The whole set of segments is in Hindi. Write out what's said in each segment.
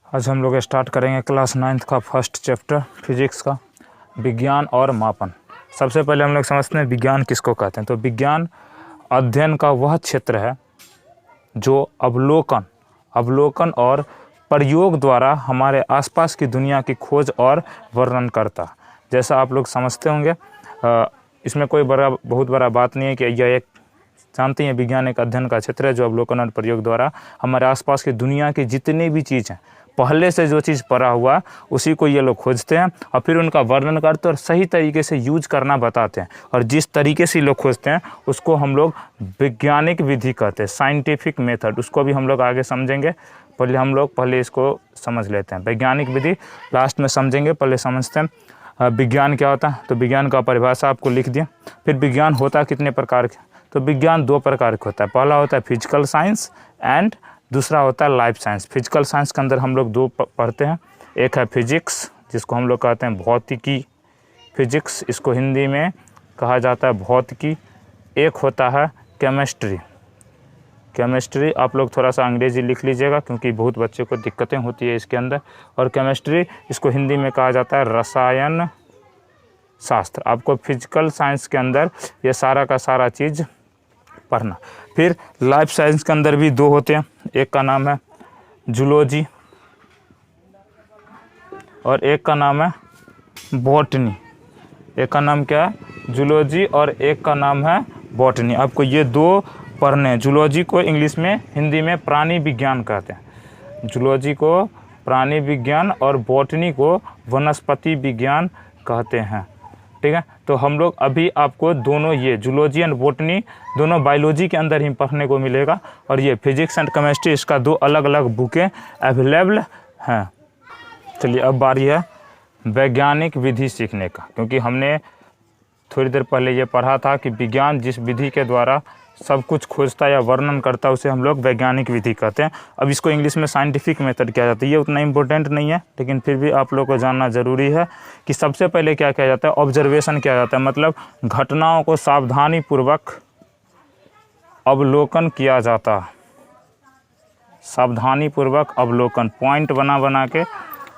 आज हम लोग स्टार्ट करेंगे क्लास 9th का फर्स्ट चैप्टर फिजिक्स का, विज्ञान और मापन। सबसे पहले हम लोग समझते हैं विज्ञान किसको कहते हैं। तो विज्ञान अध्ययन का वह क्षेत्र है जो अवलोकन और प्रयोग द्वारा हमारे आसपास की दुनिया की खोज और वर्णन करता। जैसा आप लोग समझते होंगे, इसमें कोई बहुत बड़ा बात नहीं है कि यह एक जानते हैं विज्ञान एक अध्ययन का क्षेत्र है जो अवलोकन और प्रयोग द्वारा हमारे आसपास की दुनिया की जितनी भी चीज़ हैं, पहले से जो चीज़ पड़ा हुआ उसी को ये लोग खोजते हैं और फिर उनका वर्णन करते हैं और सही तरीके से यूज करना बताते हैं। और जिस तरीके से लोग खोजते हैं उसको हम लोग वैज्ञानिक विधि कहते हैं, साइंटिफिक मेथड। उसको भी हम लोग आगे समझेंगे। पहले इसको समझ लेते हैं। वैज्ञानिक विधि लास्ट में समझेंगे, पहले समझते हैं विज्ञान क्या होता है। तो विज्ञान का परिभाषा आपको लिख दिया। फिर विज्ञान होता कितने प्रकार के, तो विज्ञान दो प्रकार का होता है। पहला होता है फिजिकल साइंस एंड दूसरा होता है लाइफ साइंस। फिजिकल साइंस के अंदर हम लोग दो पढ़ते हैं, एक है फिजिक्स जिसको हम लोग कहते हैं भौतिकी फिजिक्स, इसको हिंदी में कहा जाता है भौतिकी। एक होता है केमिस्ट्री आप लोग थोड़ा सा अंग्रेजी लिख लीजिएगा क्योंकि बहुत बच्चे को दिक्कतें होती है इसके अंदर। और केमिस्ट्री इसको हिंदी में कहा जाता है रसायन शास्त्र। आपको फिजिकल साइंस के अंदर ये सारा का सारा चीज़ पढ़ना। फिर लाइफ साइंस के अंदर भी दो होते हैं, एक का नाम है जूलॉजी और एक का नाम है बॉटनी। एक का नाम क्या है, जूलॉजी, और एक का नाम है बॉटनी। आपको ये दो पढ़ने हैं। जूलॉजी को इंग्लिश में हिंदी में प्राणी विज्ञान कहते हैं, जूलॉजी को प्राणी विज्ञान और बॉटनी को वनस्पति विज्ञान कहते हैं। ठीक है, तो हम लोग अभी आपको दोनों ये जूलॉजी एंड बॉटनी दोनों बायोलॉजी के अंदर ही पढ़ने को मिलेगा। और ये फिजिक्स एंड केमिस्ट्री इसका दो अलग अलग बुकें अवेलेबल हैं। चलिए अब बारी है वैज्ञानिक विधि सीखने का, क्योंकि हमने थोड़ी देर पहले ये पढ़ा था कि विज्ञान जिस विधि के द्वारा सब कुछ खोजता या वर्णन करता है उसे हम लोग वैज्ञानिक विधि कहते हैं। अब इसको इंग्लिश में साइंटिफिक मेथड किया जाता है। ये उतना इम्पोर्टेंट नहीं है लेकिन फिर भी आप लोग को जानना ज़रूरी है कि सबसे पहले क्या किया जाता है, ऑब्जर्वेशन किया जाता है। मतलब घटनाओं को सावधानीपूर्वक अवलोकन किया जाता, सावधानीपूर्वक अवलोकन, पॉइंट बना के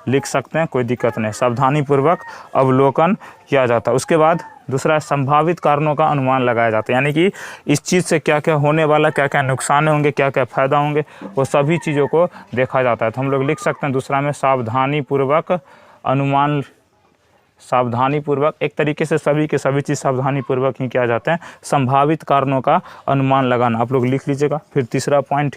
लिख सकते हैं, कोई दिक्कत नहीं। सावधानीपूर्वक अवलोकन किया जाता है। उसके बाद दूसरा संभावित कारणों का अनुमान लगाया जाता है, यानी कि इस चीज़ से क्या क्या होने वाला, क्या क्या नुकसान होंगे, क्या क्या फ़ायदा होंगे, वो सभी चीज़ों को देखा जाता है। तो हम लोग लिख सकते हैं दूसरा में सावधानीपूर्वक अनुमान, सावधानीपूर्वक एक तरीके से सभी के सभी चीज़ सावधानीपूर्वक ही किया जाता है। संभावित कारणों का अनुमान लगाना आप लोग लिख लीजिएगा। फिर तीसरा पॉइंट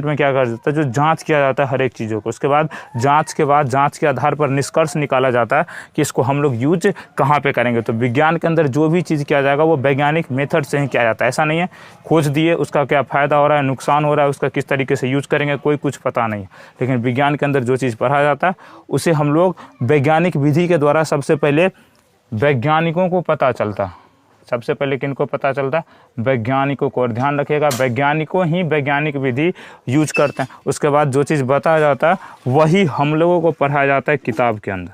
में क्या कर जाता है, जो जांच किया जाता है हर एक चीज़ों को। उसके बाद जांच के आधार पर निष्कर्ष निकाला जाता है कि इसको हम लोग यूज कहाँ पे करेंगे। तो विज्ञान के अंदर जो भी चीज़ किया जाएगा वो वैज्ञानिक मेथड से ही किया जाता है। ऐसा नहीं है खोज दिए उसका क्या फ़ायदा हो रहा है, नुकसान हो रहा है, उसका किस तरीके से यूज करेंगे, कोई कुछ पता नहीं है। लेकिन विज्ञान के अंदर जो चीज़ पढ़ा जाता है उसे हम लोग वैज्ञानिक विधि के द्वारा सबसे पहले वैज्ञानिकों को पता चलता। सबसे पहले किनको पता चलता, वैज्ञानिकों को। और ध्यान रखिएगा वैज्ञानिकों ही वैज्ञानिक विधि यूज करते हैं। उसके बाद जो चीज़ बताया जाता है वही हम लोगों को पढ़ाया जाता है किताब के अंदर।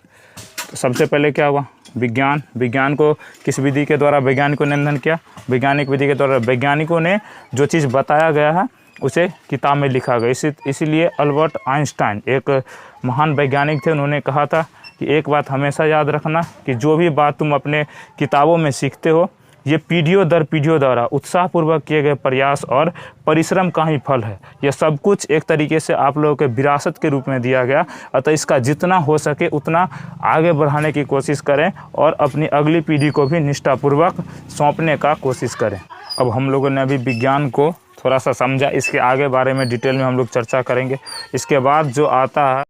तो सबसे पहले क्या हुआ, विज्ञान को किस विधि के द्वारा वैज्ञानिकों ने अध्ययन किया, वैज्ञानिक विधि के द्वारा वैज्ञानिकों ने जो चीज़ बताया गया है उसे किताब में लिखा गया। इसीलिए अल्बर्ट आइंस्टाइन एक महान वैज्ञानिक थे, उन्होंने कहा था कि एक बात हमेशा याद रखना कि जो भी बात तुम अपने किताबों में सीखते हो ये पीढ़ियों दर पीढ़ियों द्वारा उत्साहपूर्वक किए गए प्रयास और परिश्रम का ही फल है। यह सब कुछ एक तरीके से आप लोगों के विरासत के रूप में दिया गया, अतः इसका जितना हो सके उतना आगे बढ़ाने की कोशिश करें और अपनी अगली पीढ़ी को भी निष्ठापूर्वक सौंपने का कोशिश करें। अब हम लोगों ने अभी विज्ञान को थोड़ा सा समझा, इसके आगे बारे में डिटेल में हम लोग चर्चा करेंगे। इसके बाद जो आता है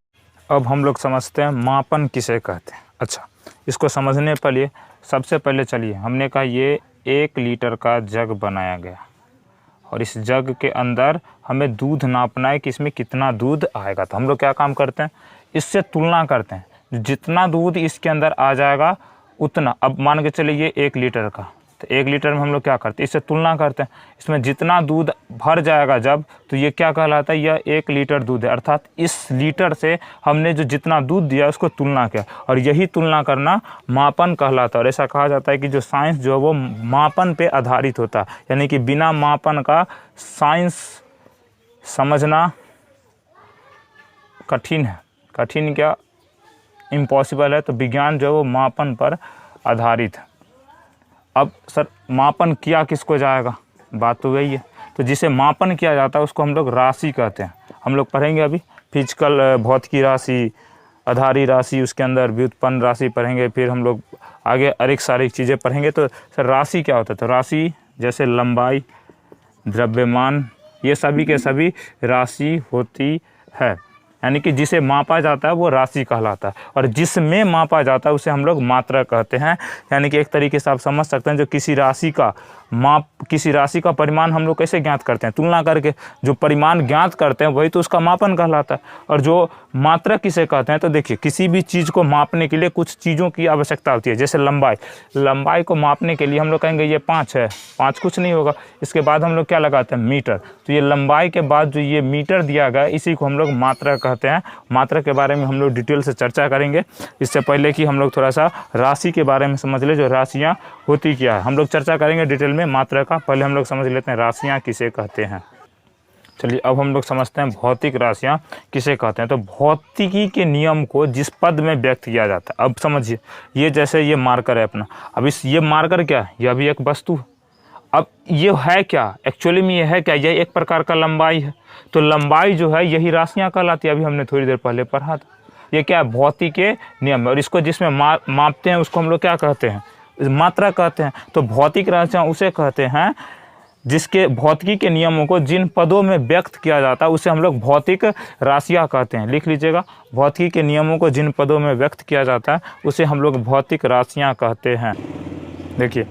अब हम लोग समझते हैं मापन किसे कहते हैं। अच्छा, इसको समझने के लिए सबसे पहले चलिए हमने कहा ये 1 लीटर का जग बनाया गया और इस जग के अंदर हमें दूध नापना है कि इसमें कितना दूध आएगा। तो हम लोग क्या काम करते हैं, इससे तुलना करते हैं, जितना दूध इसके अंदर आ जाएगा उतना। अब मान के चलिए ये 1 लीटर का, तो 1 लीटर में हम लोग क्या करते हैं, इससे तुलना करते हैं। इसमें जितना दूध भर जाएगा जब, तो ये क्या कहलाता है, यह 1 लीटर दूध है। अर्थात इस लीटर से हमने जो जितना दूध दिया उसको तुलना किया और यही तुलना करना मापन कहलाता है। और ऐसा कहा जाता है कि जो साइंस जो है वो मापन पे आधारित होता है, यानी कि बिना मापन का साइंस समझना कठिन है, कठिन क्या इम्पॉसिबल है, तो विज्ञान जो है वो मापन पर आधारित है। अब सर मापन किया किसको जाएगा, बात तो वही है। तो जिसे मापन किया जाता है उसको हम लोग राशि कहते हैं। हम लोग पढ़ेंगे अभी फिजिकल भौतिकी राशि, आधारी राशि, उसके अंदर व्युत्पन्न राशि पढ़ेंगे, फिर हम लोग आगे अनेक सारी चीज़ें पढ़ेंगे। तो सर राशि क्या होता है, तो राशि जैसे लंबाई, द्रव्यमान, ये सभी के सभी राशि होती है। यानी कि जिसे मापा जाता है वो राशि कहलाता है, और जिसमें मापा जाता है उसे हम लोग मात्रा कहते हैं। यानी कि एक तरीके से आप समझ सकते हैं, जो किसी राशि का माप, किसी राशि का परिमाण हम लोग कैसे ज्ञात करते हैं, तुलना करके। जो परिमाण ज्ञात करते हैं वही तो उसका मापन कहलाता है। और जो मात्रा किसे कहते हैं, तो देखिए किसी भी चीज़ को मापने के लिए कुछ चीज़ों की आवश्यकता होती है। जैसे लंबाई, लंबाई को मापने के लिए हम लोग कहेंगे ये 5 है, 5 कुछ नहीं होगा। इसके बाद हम लोग क्या लगाते हैं, मीटर। तो ये लंबाई के बाद जो ये मीटर दिया गया, इसी को हम लोग मात्रा कहते हैं। मात्रा के बारे में हम लोग डिटेल से चर्चा करेंगे। इससे पहले कि हम लोग थोड़ा सा राशि के बारे में समझ ले, जो राशियाँ होती क्या है, हम लोग चर्चा करेंगे डिटेल में मात्रा का। पहले हम लोग समझ लेते हैं राशियाँ किसे कहते हैं। चलिए अब हम लोग समझते हैं भौतिक राशियाँ किसे कहते हैं। तो भौतिकी के नियम को जिस पद में व्यक्त किया जाता है, अब समझिए, ये जैसे ये मार्कर है अपना, अब ये मार्कर क्या है, यह भी एक वस्तु। अब ये है क्या, एक्चुअली में ये है क्या, यह एक प्रकार का लंबाई है। तो लंबाई जो है यही राशियाँ कहलाती है, अभी हमने थोड़ी देर पहले पढ़ा था। ये क्या है, भौतिक के नियम है, और इसको जिसमें मापते हैं उसको हम लोग क्या कहते हैं, मात्रा कहते हैं। तो भौतिक राशियाँ उसे कहते हैं जिसके भौतिकी के नियमों को जिन पदों में व्यक्त किया जाता है उसे हम लोग भौतिक राशियाँ कहते हैं। लिख लीजिएगा, भौतिकी के नियमों को जिन पदों में व्यक्त किया जाता है उसे हम लोग भौतिक राशियाँ कहते हैं। देखिए,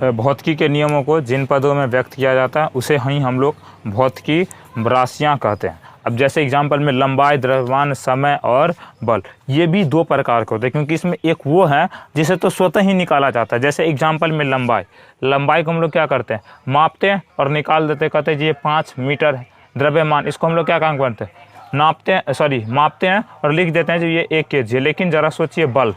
भौतिकी के नियमों को जिन पदों में व्यक्त किया जाता है उसे ही हम लोग भौतिकी राशियाँ कहते हैं। अब जैसे एग्जाम्पल में लंबाई, द्रव्यमान, समय और बल, ये भी 2 प्रकार के होते हैं, क्योंकि इसमें एक वो है जिसे तो स्वतः ही निकाला जाता है। जैसे एग्जाम्पल में लंबाई, लंबाई को हम लोग क्या करते हैं, मापते हैं और निकाल देते हैं, कहते हैं जी ये 5 मीटर है। द्रव्यमान, इसको हम लोग क्या काम करते हैं, नापते हैं, मापते हैं और लिख देते हैं जो ये 1 kg है। लेकिन ज़रा सोचिए बल,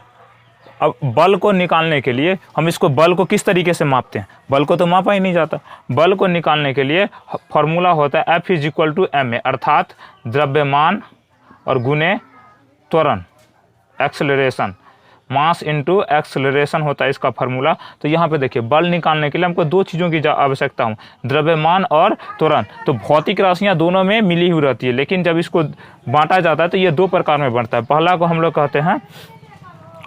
अब बल को निकालने के लिए हम इसको, बल को किस तरीके से मापते हैं, बल को तो मापा ही नहीं जाता। बल को निकालने के लिए फॉर्मूला होता है F = ma, अर्थात द्रव्यमान और गुने त्वरण, एक्सेलरेशन, मास इंटू एक्सेलरेशन होता है इसका फार्मूला। तो यहाँ पे देखिए, बल निकालने के लिए हमको 2 चीज़ों की आवश्यकता हो, द्रव्यमान और त्वरण। तो भौतिक राशियाँ दोनों में मिली हुई रहती है, लेकिन जब इसको बांटा जाता है तो ये 2 प्रकार में बढ़ता है। पहला को हम लोग कहते हैं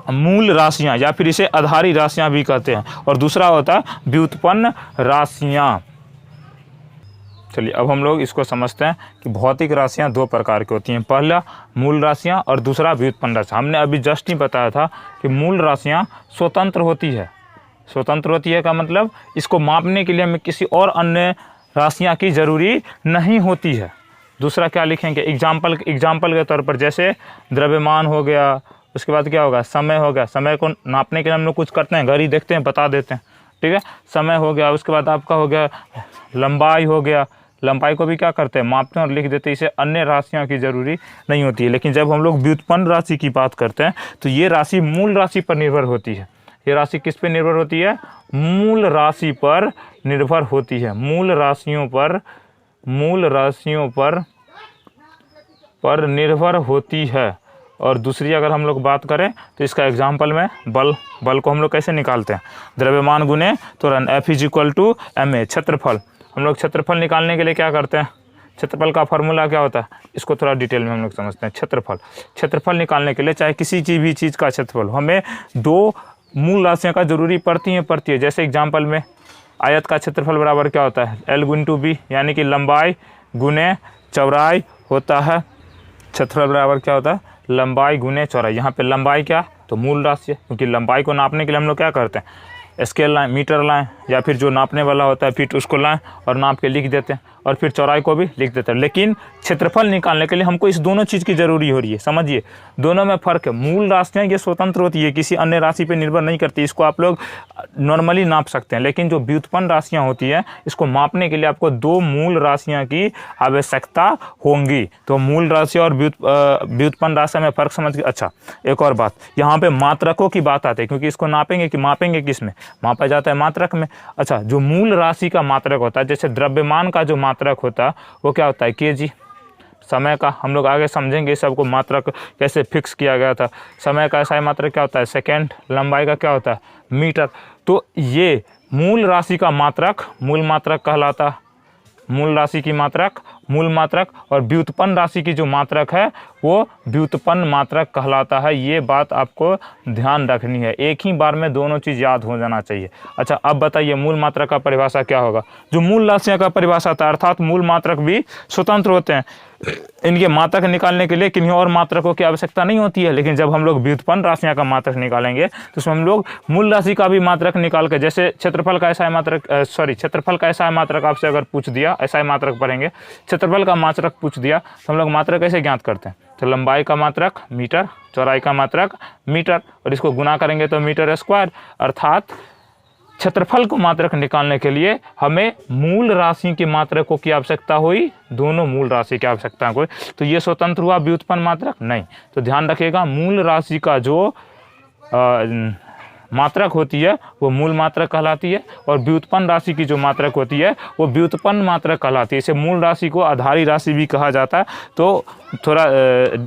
मूल राशियाँ, या फिर इसे आधारी राशियाँ भी कहते हैं, और दूसरा होता है व्युत्पन्न राशियाँ। चलिए अब हम लोग इसको समझते हैं कि भौतिक राशियाँ 2 प्रकार की होती हैं, पहला मूल राशियाँ और दूसरा व्युत्पन्न राशियाँ। हमने अभी जस्ट ही बताया था कि मूल राशियाँ स्वतंत्र होती है। स्वतंत्र होती है का मतलब इसको मापने के लिए हमें किसी और अन्य राशियाँ की ज़रूरी नहीं होती है। दूसरा क्या लिखेंगे, एग्जाम्पल के तौर पर जैसे द्रव्यमान हो गया, उसके बाद क्या होगा, समय हो गया। समय को नापने के लिए हम लोग कुछ करते हैं, घड़ी देखते हैं, बता देते हैं, ठीक है, समय हो गया। उसके बाद आपका हो गया लंबाई हो गया, लंबाई को भी क्या करते हैं, मापते हैं और लिख देते हैं। इसे अन्य राशियों की ज़रूरी नहीं होती है। लेकिन जब हम लोग व्युत्पन्न राशि की बात करते हैं तो ये राशि मूल राशि पर निर्भर होती है। ये राशि किस पर निर्भर होती है, मूल राशि पर निर्भर होती है, मूल राशियों पर निर्भर होती है। और दूसरी अगर हम लोग बात करें तो इसका एग्जाम्पल में बल को हम लोग कैसे निकालते हैं, द्रव्यमान गुने त्वरण, F = ma, क्षेत्रफल। हम लोग क्षेत्रफल निकालने के लिए क्या करते हैं, क्षेत्रफल का फार्मूला क्या होता है, इसको थोड़ा डिटेल में हम लोग समझते हैं। क्षेत्रफल निकालने के लिए चाहे किसी भी चीज़ का क्षेत्रफल, हमें 2 मूल राशियों का जरूरी पड़ती है। जैसे एग्जाम्पल में आयत का क्षेत्रफल बराबर क्या होता है, L × B, यानी कि लंबाई गुने चौड़ाई होता है। क्षेत्रफल बराबर क्या होता है, लंबाई गुने चौड़ाई। यहाँ पे लंबाई क्या, तो मूल राशि है, क्योंकि लंबाई को नापने के लिए हम लोग क्या करते हैं, स्केल लाएं, मीटर लाएं, या फिर जो नापने वाला होता है फीट, उसको लाएं और नाप के लिख देते हैं, और फिर चौड़ाई को भी लिख देते हैं। लेकिन क्षेत्रफल निकालने के लिए हमको इस दोनों चीज़ की ज़रूरी हो रही है। समझिए, दोनों में फ़र्क है। मूल राशियाँ ये स्वतंत्र होती है, किसी अन्य राशि पर निर्भर नहीं करती, इसको आप लोग नॉर्मली नाप सकते हैं। लेकिन जो व्युत्पन्न राशियाँ होती हैं, इसको मापने के लिए आपको 2 मूल राशियाँ की आवश्यकता होंगी। तो मूल राशि और व्युत्पन्न राशि में फ़र्क समझ। अच्छा, एक और बात, यहाँ पे मात्रकों की बात आती है, क्योंकि इसको मापेंगे किस में, मापा जाता है मात्रक में। अच्छा, जो मूल राशि का मात्रक होता है, जैसे द्रव्यमान का जो मात्रक होता है वो क्या होता है, kg। समय का हम लोग आगे समझेंगे सबको मात्रक कैसे फिक्स किया गया था। समय का SI मात्रक क्या होता है सेकेंड, लंबाई का क्या होता है मीटर। तो ये मूल राशि का मात्रक मूल मात्रक कहलाता है, मूल राशि की मात्रक मूल मात्रक, और व्युत्पन्न राशि की जो मात्रक है वो व्युत्पन्न मात्रक कहलाता है। ये बात आपको ध्यान रखनी है, एक ही बार में दोनों चीज़ याद हो जाना चाहिए। अच्छा अब बताइए मूल मात्रक का परिभाषा क्या होगा। जो मूल राशियों का परिभाषा था अर्थात मूल मात्रक भी स्वतंत्र होते हैं, इनके मात्रक निकालने के लिए किन्हीं और मात्रकों की आवश्यकता नहीं होती है। लेकिन जब हम लोग व्युत्पन्न राशियों का मात्रक निकालेंगे तो उसमें हम लोग मूल राशि का भी मात्रक निकाल के, जैसे क्षेत्रफल का SI मात्रक क्षेत्रफल का SI मात्रक आपसे अगर पूछ दिया, SI मात्रक पढ़ेंगे, क्षेत्रफल का मात्रक पूछ दिया तो हम लोग मात्रक कैसे ज्ञात करते हैं। तो लंबाई का मात्रक मीटर, चौड़ाई का मात्रक मीटर, और इसको गुना करेंगे तो मीटर स्क्वायर। अर्थात क्षेत्रफल को मात्रक निकालने के लिए हमें मूल राशि के मात्रकों की आवश्यकता हुई, दोनों मूल राशि की आवश्यकता हुई। तो ये स्वतंत्र हुआ व्युत्पन्न मात्रक नहीं। तो ध्यान रखिएगा मूल राशि का जो मात्रक होती है वो मूल मात्रक कहलाती है, और व्युत्पन्न राशि की जो मात्रक होती है वो व्युत्पन्न मात्रक कहलाती है। इसे मूल राशि को आधारी राशि भी कहा जाता है। तो थोड़ा क्या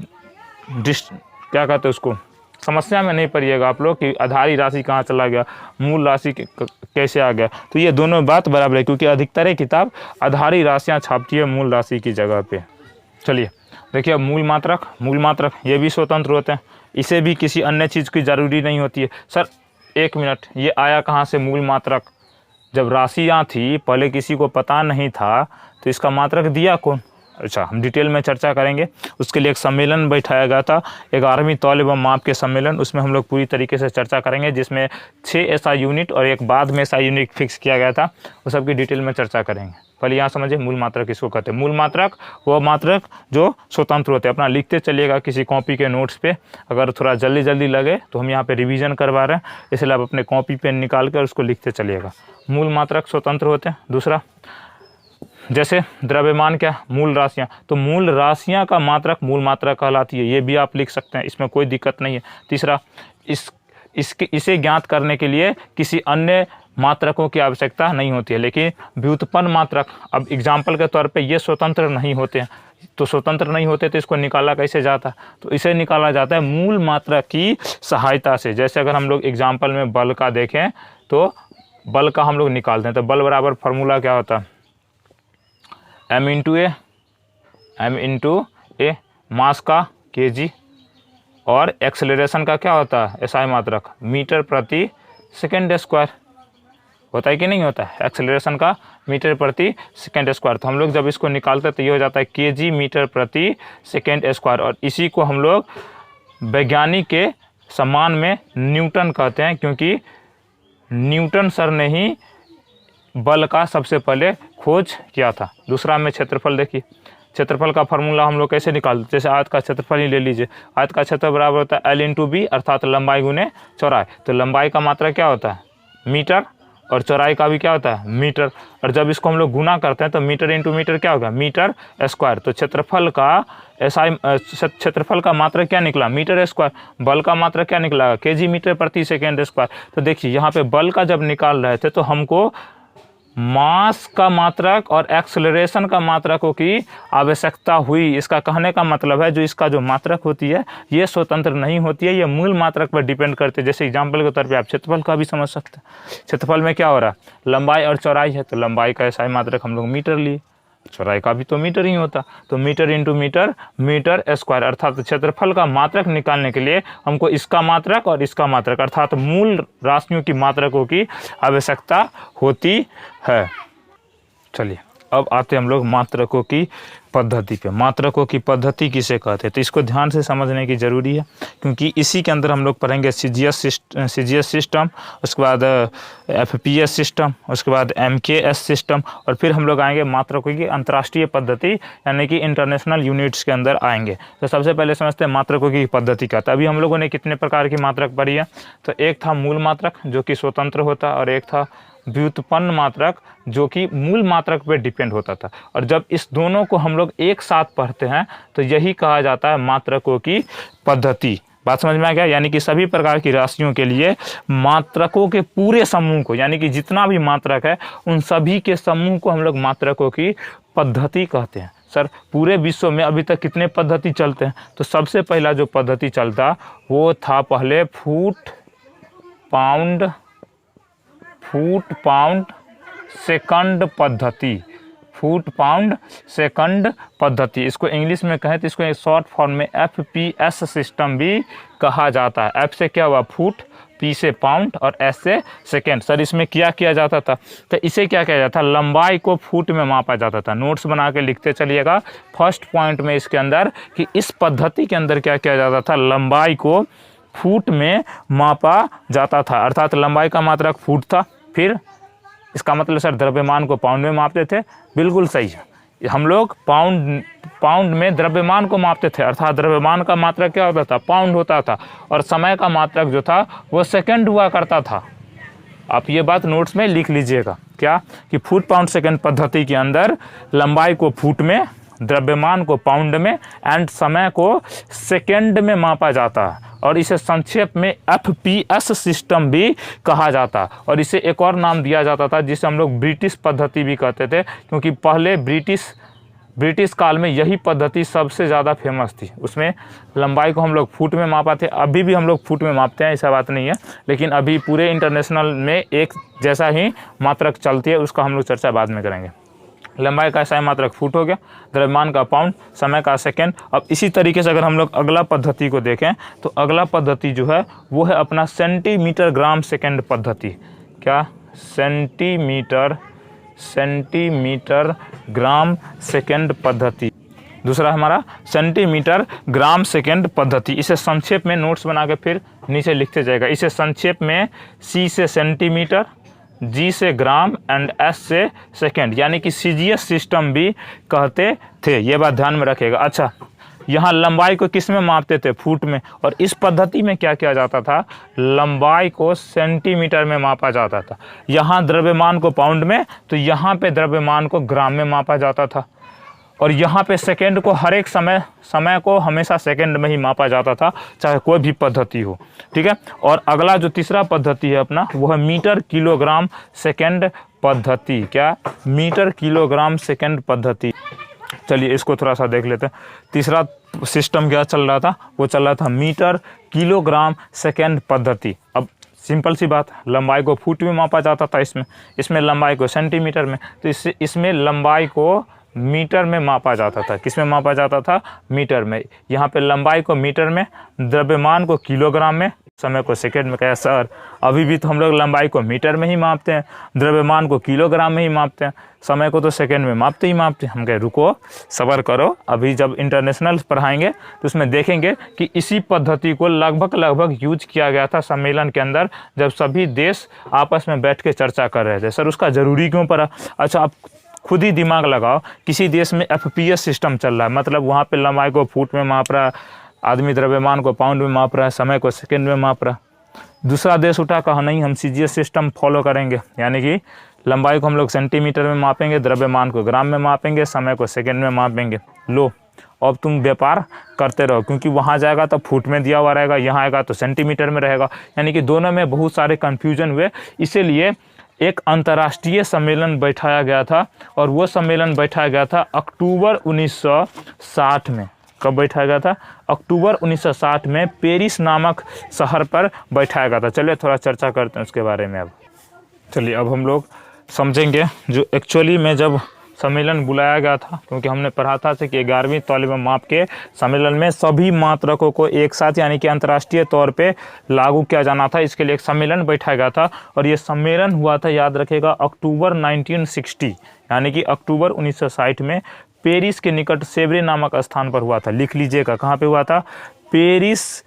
कहते हैं उसको, समस्या में नहीं पड़िएगा आप लोग कि आधारी राशि कहाँ चला गया, मूल राशि कैसे आ गया। तो ये दोनों बात बराबर है, क्योंकि अधिकतर किताब आधारी राशियाँ छापती है मूल राशि की जगह पे। चलिए देखिए अब मूल मात्रक ये भी स्वतंत्र होते हैं, इसे भी किसी अन्य चीज़ की ज़रूरी नहीं होती है। सर एक मिनट, ये आया कहाँ से मूल मात्रक? जब राशियाँ थी पहले किसी को पता नहीं था तो इसका मात्रक दिया कौन? अच्छा हम डिटेल में चर्चा करेंगे। उसके लिए एक सम्मेलन बैठाया गया था, 11वीं तौल एवं माप के सम्मेलन, उसमें हम लोग पूरी तरीके से चर्चा करेंगे, जिसमें 6 SI यूनिट और एक बाद में SI यूनिट फिक्स किया गया था, वो सब की डिटेल में चर्चा करेंगे। पहले यहाँ समझिए मूल मात्रक किसको कहते हैं। मूल मात्रक वो मात्रक जो स्वतंत्र होते हैं। अपना लिखते चलिएगा किसी कॉपी के नोट्स पे, अगर थोड़ा जल्दी लगे तो हम यहाँ पे रिवीजन करवा रहे हैं, इसलिए आप अपने कॉपी पेन निकाल कर उसको लिखते चलिएगा। मूल मात्रक स्वतंत्र होते हैं। दूसरा जैसे द्रव्यमान क्या मूल राशियाँ, तो मूल राशियाँ का मात्रक मूल मात्रक कहलाती है, ये भी आप लिख सकते हैं, इसमें कोई दिक्कत नहीं है। तीसरा इसे ज्ञात करने के लिए किसी अन्य मात्रकों की आवश्यकता नहीं होती है। लेकिन व्युत्पन्न मात्रक, अब एग्जाम्पल के तौर पे ये स्वतंत्र नहीं होते हैं, तो स्वतंत्र नहीं होते तो इसको निकाला कैसे जाता? तो इसे निकाला जाता है मूल मात्रक की सहायता से। जैसे अगर हम लोग एग्जाम्पल में बल का देखें तो बल का हम लोग निकालते हैं, तो बल बराबर फार्मूला क्या होता है m इंटू ए, मास का kg, और एक्सेलरेशन का क्या होता है SI मात्रक मीटर प्रति सेकेंड स्क्वायर होता है कि नहीं होता है, एक्सेलरेशन का मीटर प्रति सेकेंड स्क्वायर। तो हम लोग जब इसको निकालते हैं तो ये हो जाता है kg मीटर प्रति सेकेंड स्क्वायर, और इसी को हम लोग वैज्ञानिक के सम्मान में न्यूटन कहते हैं, क्योंकि न्यूटन सर ने ही बल का सबसे पहले खोज किया था। दूसरा में क्षेत्रफल देखिए, क्षेत्रफल का फार्मूला हम लोग कैसे निकालते, जैसे आयत का क्षेत्रफल ही ले लीजिए, आयत का क्षेत्रफल बराबर होता है L इंटू बी, अर्थात लंबाई गुने चौड़ाई। तो लंबाई का मात्रा क्या होता है मीटर, और चौड़ाई का भी क्या होता है मीटर, और जब इसको हम लोग गुना करते हैं तो मीटर इंटू मीटर क्या होगा मीटर स्क्वायर। तो क्षेत्रफल का क्षेत्रफल का मात्रा क्या निकला मीटर स्क्वायर, बल का मात्रा क्या निकला kg मीटर प्रति सेकेंड स्क्वायर। तो देखिए यहाँ पे बल का जब निकाल रहे थे तो हमको मास का मात्रक और एक्सेलरेशन का मात्रकों की आवश्यकता हुई। इसका कहने का मतलब है जो इसका जो मात्रक होती है ये स्वतंत्र नहीं होती है, ये मूल मात्रक पर डिपेंड करते हैं। जैसे एग्जांपल के तौर पे आप क्षेत्रफल का भी समझ सकते हैं। क्षेत्रफल में क्या हो रहा है लंबाई और चौड़ाई है, तो लंबाई का SI मात्रक हम लोग मीटर लिए, चौड़ाई का भी तो मीटर ही होता, तो meter into meter meter square. अर्थात क्षेत्रफल का मात्रक निकालने के लिए हमको इसका मात्रक और इसका मात्रक अर्थात मूल राशियों की मात्रकों की आवश्यकता होती है। चलिए अब आते हम लोग मात्रकों की पद्धति पे। मात्रकों की पद्धति किसे कहते हैं, तो इसको ध्यान से समझने की ज़रूरी है, क्योंकि इसी के अंदर हम लोग पढ़ेंगे CGS सिस्टम, उसके बाद FPS सिस्टम, उसके बाद MKS सिस्टम, और फिर हम लोग आएंगे मात्रकों की अंतर्राष्ट्रीय पद्धति यानी कि इंटरनेशनल यूनिट्स के अंदर आएंगे। तो सबसे पहले समझते हैं मात्रकों की पद्धति क्या था। अभी हम लोगों ने कितने प्रकार की मात्रक पढ़ी है, तो एक था मूल मात्रक जो कि स्वतंत्र होता, और एक था व्युत्पन्न मात्रक जो कि मूल मात्रक पर डिपेंड होता था। और जब इस दोनों को हम लोग एक साथ पढ़ते हैं तो यही कहा जाता है मात्रकों की पद्धति। बात समझ में आ गया, यानी कि सभी प्रकार की राशियों के लिए मात्रकों के पूरे समूह को, यानी कि जितना भी मात्रक है उन सभी के समूह को हम लोग मात्रकों की पद्धति कहते हैं। सर पूरे विश्व में अभी तक कितने पद्धति चलते हैं? तो सबसे पहला जो पद्धति चलता वो था पहले फुट पाउंड सेकंड पद्धति। फुट पाउंड सेकंड पद्धति, इसको इंग्लिश में कहें तो इसको शॉर्ट फॉर्म में FPS सिस्टम भी कहा जाता है। F से क्या हुआ फुट, P से पाउंड और S से सेकेंड। सर इसमें क्या किया जाता था? तो इसे क्या किया जाता था? लंबाई को फुट में मापा जाता था। नोट्स बना के लिखते चलिएगा फर्स्ट पॉइंट में इसके अंदर कि इस पद्धति के अंदर क्या किया जाता था? लंबाई को फुट में मापा जाता था, अर्थात लंबाई का मात्रक फुट था। फिर इसका मतलब सर द्रव्यमान को पाउंड में मापते थे। बिल्कुल सही है, हम लोग पाउंड में द्रव्यमान को मापते थे, अर्थात द्रव्यमान का मात्रक क्या होता था? पाउंड होता था। और समय का मात्रक जो था वो सेकंड हुआ करता था। आप ये बात नोट्स में लिख लीजिएगा क्या कि फुट पाउंड सेकंड पद्धति के अंदर लंबाई को फुट में, द्रव्यमान को पाउंड में एंड समय को सेकंड में मापा जाता है। और इसे संक्षेप में FPS सिस्टम भी कहा जाता। और इसे एक और नाम दिया जाता था जिसे हम लोग ब्रिटिश पद्धति भी कहते थे, क्योंकि पहले ब्रिटिश काल में यही पद्धति सबसे ज़्यादा फेमस थी। उसमें लंबाई को हम लोग फुट में मापा थे, अभी भी हम लोग फुट में मापते हैं, ऐसा बात नहीं है, लेकिन अभी पूरे इंटरनेशनल में एक जैसा ही मात्रक चलती है, उसका हम लोग चर्चा बाद में करेंगे। लंबाई का सही मात्रक फुट हो गया, द्रव्यमान का पाउंड, समय का सेकंड। अब इसी तरीके से अगर हम लोग अगला पद्धति को देखें तो अगला पद्धति जो है वो है अपना सेंटीमीटर ग्राम सेकंड पद्धति। क्या? सेंटीमीटर ग्राम सेकंड पद्धति। दूसरा हमारा सेंटीमीटर ग्राम सेकंड पद्धति। इसे संक्षेप में नोट्स बना के फिर नीचे लिखते जाएगा। इसे संक्षेप में C से सेंटीमीटर, G से ग्राम एंड S से सेकंड, यानी कि CGS सिस्टम भी कहते थे। ये बात ध्यान में रखिएगा। अच्छा, यहाँ लंबाई को किस में मापते थे? फुट में। और इस पद्धति में क्या किया जाता था? लंबाई को सेंटीमीटर में मापा जाता था। यहाँ द्रव्यमान को पाउंड में, तो यहाँ पे द्रव्यमान को ग्राम में मापा जाता था। और यहाँ पे सेकंड को हर एक समय को हमेशा सेकंड में ही मापा जाता था, चाहे कोई भी पद्धति हो। ठीक है। और अगला जो तीसरा पद्धति है अपना वो है मीटर किलोग्राम सेकंड पद्धति। क्या? मीटर किलोग्राम सेकंड पद्धति। चलिए इसको थोड़ा सा देख लेते हैं। तीसरा सिस्टम क्या चल रहा था? वो चल रहा था मीटर किलोग्राम सेकंड पद्धति। अब सिंपल सी बात, लंबाई को फुट में मापा जाता था, इसमें लंबाई को सेंटीमीटर में, तो इसमें लंबाई को मीटर में मापा जाता था। किस में मापा जाता था? मीटर में। यहाँ पे लंबाई को मीटर में, द्रव्यमान को किलोग्राम में, समय को सेकंड में। कहा सर अभी भी तो हम लोग लंबाई को मीटर में ही मापते हैं, द्रव्यमान को किलोग्राम में ही मापते हैं, समय को तो सेकंड में मापते ही मापते हैं। हम कहे रुको, सब्र करो, अभी जब इंटरनेशनल पढ़ाएंगे तो उसमें देखेंगे कि इसी पद्धति को लगभग यूज किया गया था सम्मेलन के अंदर, जब सभी देश आपस में बैठ के चर्चा कर रहे थे। सर उसका ज़रूरी क्यों पड़ा? अच्छा, आप खुद ही दिमाग लगाओ। किसी देश में FPS सिस्टम चल रहा है, मतलब वहाँ पे लंबाई को फुट में माप रहा है, आदमी द्रव्यमान को पाउंड में माप रहा है, समय को सेकंड में माप रहा है। दूसरा देश उठा कहा नहीं, हम CGS सिस्टम फॉलो करेंगे, यानी कि लंबाई को हम लोग सेंटीमीटर में मापेंगे, द्रव्यमान को ग्राम में मापेंगे, समय को सेकंड में मापेंगे। लो, अब तुम व्यापार करते रहो, क्योंकि वहाँ जाएगा तो फुट में दिया हुआ रहेगा, यहाँ आएगा तो सेंटीमीटर में रहेगा, यानी कि दोनों में बहुत सारे कन्फ्यूजन हुए। इसीलिए एक अंतर्राष्ट्रीय सम्मेलन बैठाया गया था, और वो सम्मेलन बैठाया गया था अक्टूबर 1960 में। कब बैठाया गया था? अक्टूबर 1960 में पेरिस नामक शहर पर बैठाया गया था। चलिए थोड़ा चर्चा करते हैं उसके बारे में। अब चलिए अब हम लोग समझेंगे जो एक्चुअली में जब सम्मेलन बुलाया गया था, क्योंकि हमने पढ़ा था कि 11वीं तालिब माप के सम्मेलन में सभी मात्रकों को एक साथ यानी कि अंतर्राष्ट्रीय तौर पे लागू किया जाना था। इसके लिए एक सम्मेलन बैठाया गया था, और ये सम्मेलन हुआ था, याद रखेगा, अक्टूबर 1960 यानी कि अक्टूबर 1960 में पेरिस के निकट सेवरे नामक स्थान पर हुआ था। लिख लीजिएगा कहाँ पे हुआ था? पेरिस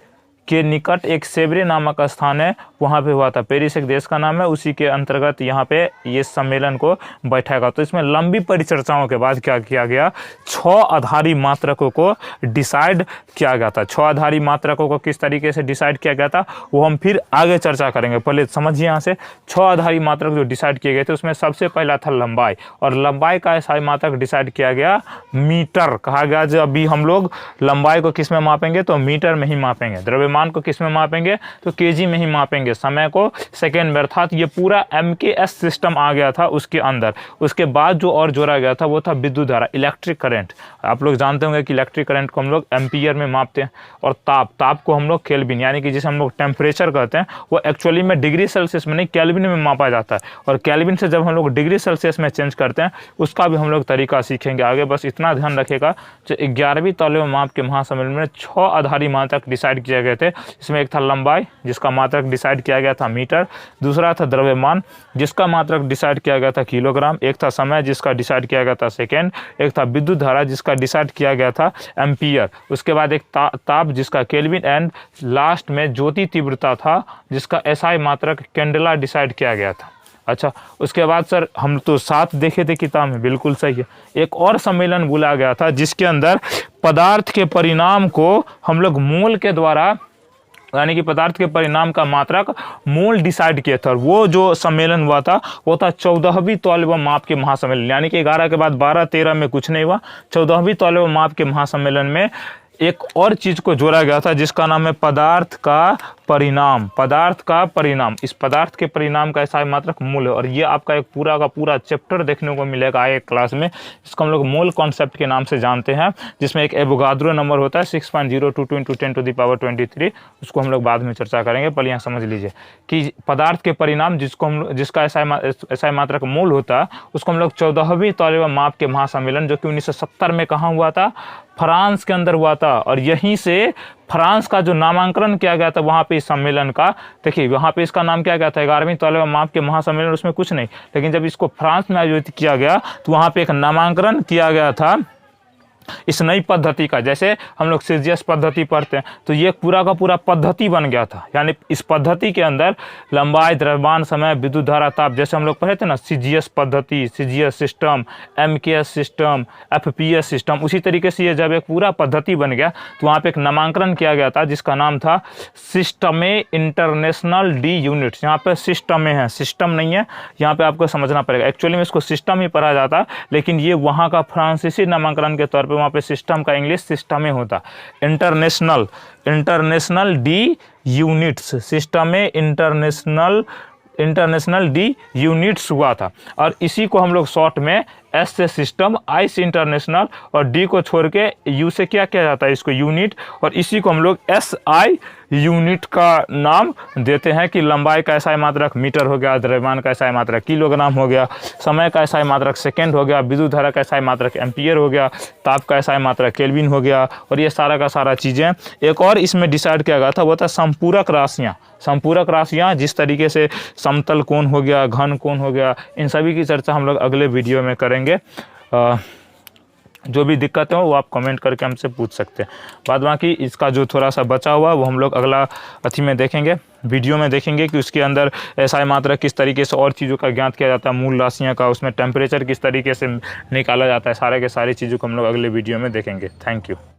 के निकट एक सेवरे नामक स्थान है, वहाँ पे हुआ था। पेरिस एक देश का नाम है, उसी के अंतर्गत यहाँ पे ये सम्मेलन को बैठाएगा। तो इसमें लंबी परिचर्चाओं के बाद क्या किया गया? 6 आधारी मात्रकों को डिसाइड किया गया था। 6 आधारी मात्रकों को किस तरीके से डिसाइड किया गया था वो हम फिर आगे चर्चा करेंगे। पहले समझिए यहाँ से 6 आधारी मात्रक जो डिसाइड किए गए थे उसमें सबसे पहला था लंबाई, और लंबाई का ऐसा मात्रक डिसाइड किया गया मीटर। कहा गया जब अभी हम लोग लंबाई को किस में मापेंगे? तो मीटर में ही मापेंगे। द्रव्यमान द्रव्यमान को किस में मापेंगे, तो केजी में ही मापेंगे, समय को सेकेंड में। अर्थात ये पूरा MKS सिस्टम आ गया था उसके अंदर। उसके बाद जो और जोड़ा गया था वो था विद्युत धारा, इलेक्ट्रिक करंट। आप लोग जानते होंगे कि इलेक्ट्रिक करंट को हम लोग एम्पियर में मापते हैं, और ताप को हम लोग केल्विन, यानी कि जिसे हम लोग टेम्परेचर कहते हैं, वो एक्चुअली में डिग्री सेल्सियस में नहीं केल्विन में मापा जाता है। और केल्विन से जब हम लोग डिग्री सेल्सियस में चेंज करते हैं उसका भी हम लोग तरीका सीखेंगे आगे। बस इतना ध्यान रखिएगा, जो 11वीं तौलें माप के महासम्मेलन में 6 आधारी मात्रक डिसाइड किए गए थे। इसमें एक था लंबाई, जिसका मात्रक डिसाइड किया गया था मीटर, दूसरा था द्रव्यमान, जिसका मात्रक डिसाइड किया गया था किलोग्राम, एक था समय, जिसका डिसाइड किया गया था सेकेंड, एक था विद्युत धारा, जिसका डिसाइड किया गया था एम्पियर, उसके बाद एक ताप, जिसका केल्विन, एंड लास्ट में ज्योति तीव्रता था, जिसका SI मात्रक कैंडेला डिसाइड किया गया था। अच्छा, उसके बाद सर हम तो 7 देखे थे किताब में, बिल्कुल सही है। एक और सम्मेलन बुलाया गया था जिसके अंदर पदार्थ के परिणाम को हम लोग मोल के द्वारा, यानी कि पदार्थ के परिणाम का मात्रक मोल डिसाइड किया था। और वो जो सम्मेलन हुआ था वो था 14वीं तौलें माप के महासम्मेलन, यानी कि 11 के बाद 12-13 में कुछ नहीं हुआ। 14वीं तौलें माप के महासम्मेलन में एक और चीज को जोड़ा गया था जिसका नाम है पदार्थ का परिणाम। पदार्थ का परिणाम, इस पदार्थ के परिणाम का SI मात्रक मोल है। और ये आपका एक पूरा का पूरा चैप्टर देखने को मिलेगा एक क्लास में, इसको हम लोग मोल कॉन्सेप्ट के नाम से जानते हैं, जिसमें एक एवोगाद्रो नंबर होता है 6.022 × 10⁻23। उसको हम लोग बाद में चर्चा करेंगे। पहले यहाँ समझ लीजिए कि पदार्थ के परिणाम जिसका SI मात्रक मोल होता है, उसको हम लोग 14वीं तौलें माप के महासम्मेलन, जो कि 1970 में कहाँ हुआ था, फ्रांस के अंदर हुआ था। और यहीं से फ्रांस का जो नामांकन किया गया था वहाँ पे इस सम्मेलन का, देखिए वहाँ पे इसका नाम क्या गया था, 11वीं तौलें माप के महासम्मेलन, उसमें कुछ नहीं। लेकिन जब इसको फ्रांस में आयोजित किया गया तो वहाँ पे एक नामांकन किया गया था इस नई पद्धति का। जैसे हम लोग CGS पद्धति पढ़ते हैं, तो ये पूरा का पूरा पद्धति बन गया था। यानी इस पद्धति के अंदर लंबाई, द्रव्यमान, समय, विद्युत धारा, ताप, जैसे हम लोग पढ़े थे ना, CGS पद्धति, CGS system, MKS system, FPS system, उसी तरीके से ये जब एक पूरा पद्धति बन गया तो वहाँ पे एक नामांकन किया गया था जिसका नाम था सिस्टमे इंटरनेशनल डी यूनिट्स। यहाँ पे सिस्टम है, सिस्टम नहीं है, यहाँ पे आपको समझना पड़ेगा। एक्चुअली में इसको सिस्टम ही पढ़ा जाता है, लेकिन ये वहाँ का फ्रांसीसी नामांकन के तौर पर वहाँ पे सिस्टम का इंग्लिश सिस्टम में होता। इंटरनेशनल डी यूनिट्स, सिस्टम में इंटरनेशनल डी यूनिट्स हुआ था। और इसी को हम लोग शॉर्ट में S से सिस्टम, I से इंटरनेशनल, और D को छोड़ के U से क्या किया जाता है, इसको यूनिट, और इसी को हम लोग SI यूनिट का नाम देते हैं। कि लंबाई का SI मात्रक मीटर हो गया, द्रव्यमान का SI मात्रक किलोग्राम हो गया, समय का SI मात्रक सेकेंड हो गया, विद्युत धारा का SI मात्रक एम्पियर हो गया, ताप का SI मात्रक केल्विन हो गया। और ये सारा का सारा चीज़ें एक और इसमें डिसाइड किया गया था, वो था संपूरक राशियाँ। संपूरक राशियाँ जिस तरीके से समतल कोण हो गया, घन कोण हो गया, इन सभी की चर्चा हम लोग अगले वीडियो में करेंगे। जो भी दिक्कत है वो आप कमेंट करके हमसे पूछ सकते हैं। बाद बाकी इसका जो थोड़ा सा बचा हुआ वो हम लोग अगला अथी में देखेंगे, वीडियो में देखेंगे कि उसके अंदर SI मात्रक किस तरीके से और चीज़ों का ज्ञात किया जाता है, मूल राशियाँ का, उसमें टेम्परेचर किस तरीके से निकाला जाता है, सारे के सारी चीज़ों को हम लोग अगले वीडियो में देखेंगे। Thank you.